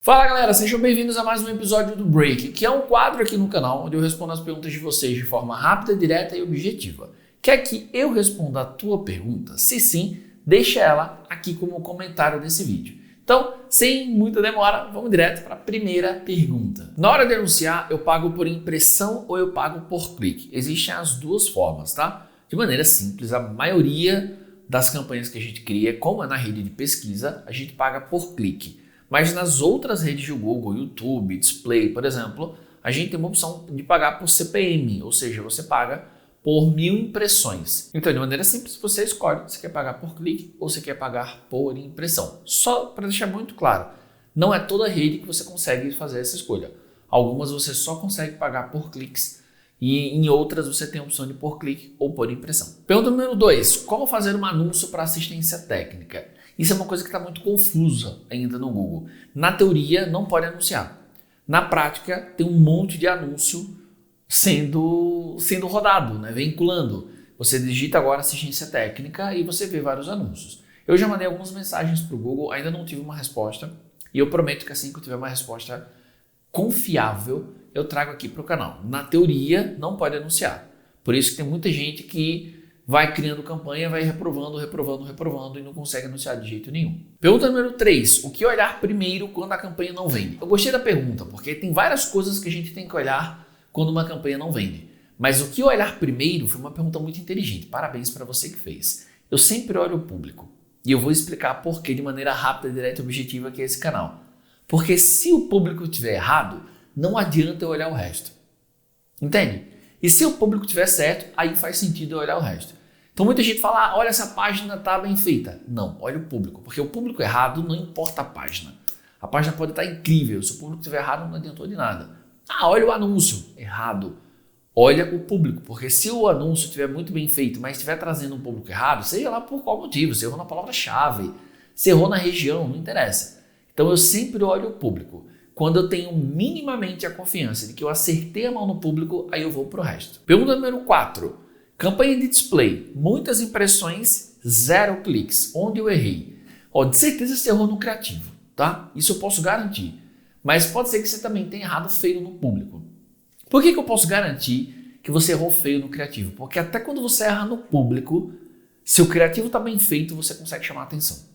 Fala galera, sejam bem-vindos a mais um episódio do Break, que é um quadro aqui no canal onde eu respondo as perguntas de vocês de forma rápida, direta e objetiva. Quer que eu responda a tua pergunta? Se sim, deixa ela aqui como comentário desse vídeo. Então, sem muita demora, vamos direto para a primeira pergunta. Na hora de anunciar, eu pago por impressão ou eu pago por clique? Existem as duas formas, tá? De maneira simples, a maioria das campanhas que a gente cria, como é na rede de pesquisa, a gente paga por clique. Mas nas outras redes de Google, YouTube, Display, por exemplo, a gente tem uma opção de pagar por CPM, ou seja, você paga por 1000 impressões. Então, de maneira simples, você escolhe se quer pagar por clique ou se quer pagar por impressão. Só para deixar muito claro, não é toda rede que você consegue fazer essa escolha. Algumas você só consegue pagar por cliques e em outras você tem a opção de por clique ou por impressão. Pergunta número 2, como fazer um anúncio para assistência técnica? Isso é uma coisa que está muito confusa ainda no Google. Na teoria, não pode anunciar. Na prática, tem um monte de anúncio sendo rodado, né? Vinculando. Você digita agora assistência técnica e você vê vários anúncios. Eu já mandei algumas mensagens para o Google, ainda não tive uma resposta. E eu prometo que assim que eu tiver uma resposta confiável, eu trago aqui para o canal. Na teoria, não pode anunciar. Por isso que tem muita gente que vai criando campanha, vai reprovando e não consegue anunciar de jeito nenhum. Pergunta número 3. O que olhar primeiro quando a campanha não vende? Eu gostei da pergunta, porque tem várias coisas que a gente tem que olhar quando uma campanha não vende. Mas o que olhar primeiro foi uma pergunta muito inteligente. Parabéns para você que fez. Eu sempre olho o público. E eu vou explicar por que de maneira rápida, direta e objetiva aqui esse canal. Porque se o público estiver errado, não adianta eu olhar o resto. Entende? E se o público estiver certo, aí faz sentido eu olhar o resto. Então muita gente fala, olha, essa página está bem feita. Não, olha o público, porque o público errado não importa a página. A página pode estar incrível, se o público estiver errado não adiantou de nada. Olha o anúncio, errado. Olha o público, porque se o anúncio estiver muito bem feito, mas estiver trazendo um público errado, seja lá por qual motivo, se errou na palavra-chave, se errou na região, não interessa. Então eu sempre olho o público. Quando eu tenho minimamente a confiança de que eu acertei a mão no público, aí eu vou para o resto. Pergunta número 4. Campanha de display, muitas impressões, 0 cliques. Onde eu errei? De certeza você errou no criativo, tá? Isso eu posso garantir. Mas pode ser que você também tenha errado feio no público. Por que eu posso garantir que você errou feio no criativo? Porque até quando você erra no público, se o criativo está bem feito, você consegue chamar a atenção.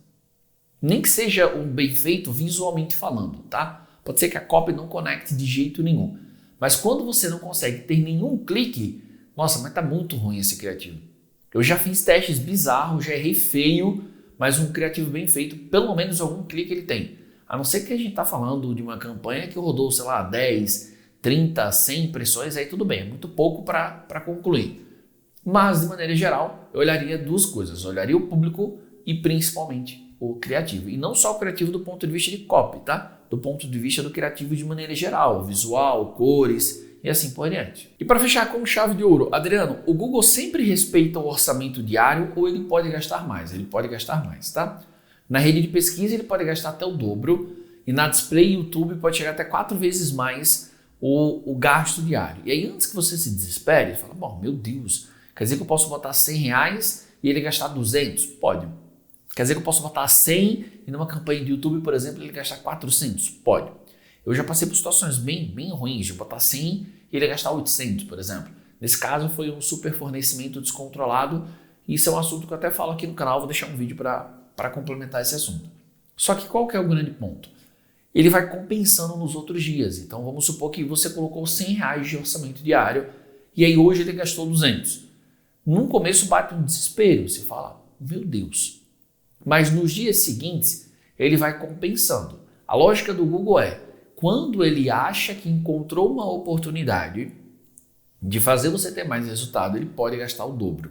Nem que seja um bem feito visualmente falando, tá? Pode ser que a copy não conecte de jeito nenhum. Mas quando você não consegue ter nenhum clique, nossa, mas tá muito ruim esse criativo. Eu já fiz testes bizarros, já errei feio, mas um criativo bem feito, pelo menos algum clique ele tem. A não ser que a gente tá falando de uma campanha que rodou, sei lá, 10, 30, 100 impressões, aí tudo bem, é muito pouco para concluir. Mas, de maneira geral, eu olharia duas coisas. Eu olharia o público e principalmente o criativo. E não só o criativo do ponto de vista de copy, tá? Do ponto de vista do criativo de maneira geral, visual, cores e assim por diante. E para fechar com chave de ouro, Adriano, o Google sempre respeita o orçamento diário ou ele pode gastar mais? Ele pode gastar mais, tá? Na rede de pesquisa ele pode gastar até o dobro e na Display YouTube pode chegar até 4 vezes mais o gasto diário. E aí antes que você se desespere, fala, bom, meu Deus, quer dizer que eu posso botar R$100 e ele gastar 200? Pode. Quer dizer que eu posso botar 100 e numa campanha de YouTube, por exemplo, ele gastar 400? Pode. Eu já passei por situações bem ruins de botar 100 e ele gastar 800, por exemplo. Nesse caso foi um super fornecimento descontrolado e isso é um assunto que eu até falo aqui no canal, vou deixar um vídeo para complementar esse assunto. Só que qual que é o grande ponto? Ele vai compensando nos outros dias. Então vamos supor que você colocou R$100 de orçamento diário e aí hoje ele gastou 200. No começo bate um desespero, você fala, meu Deus. Mas nos dias seguintes ele vai compensando. A lógica do Google é, quando ele acha que encontrou uma oportunidade de fazer você ter mais resultado, ele pode gastar o dobro.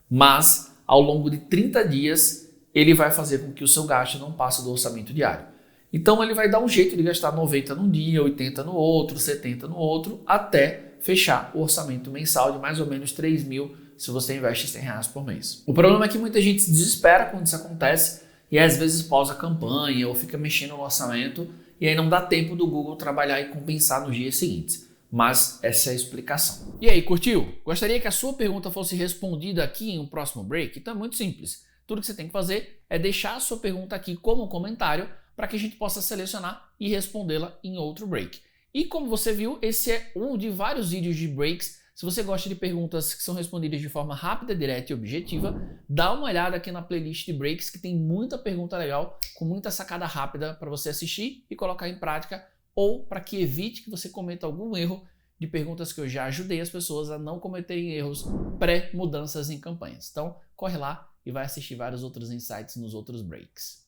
Mas, ao longo de 30 dias, ele vai fazer com que o seu gasto não passe do orçamento diário. Então, ele vai dar um jeito de gastar 90 num dia, 80 no outro, 70 no outro, até fechar o orçamento mensal de mais ou menos 3.000 se você investe R$100 por mês. O problema é que muita gente se desespera quando isso acontece e às vezes pausa a campanha ou fica mexendo no orçamento e aí não dá tempo do Google trabalhar e compensar nos dias seguintes. Mas essa é a explicação. E aí, curtiu? Gostaria que a sua pergunta fosse respondida aqui em um próximo break? Então é muito simples. Tudo que você tem que fazer é deixar a sua pergunta aqui como comentário, para que a gente possa selecionar e respondê-la em outro break. E como você viu, esse é um de vários vídeos de breaks. Se você gosta de perguntas que são respondidas de forma rápida, direta e objetiva, dá uma olhada aqui na playlist de breaks que tem muita pergunta legal, com muita sacada rápida para você assistir e colocar em prática, ou para que evite que você cometa algum erro de perguntas que eu já ajudei as pessoas a não cometerem erros pré-mudanças em campanhas. Então, corre lá e vai assistir vários outros insights nos outros breaks.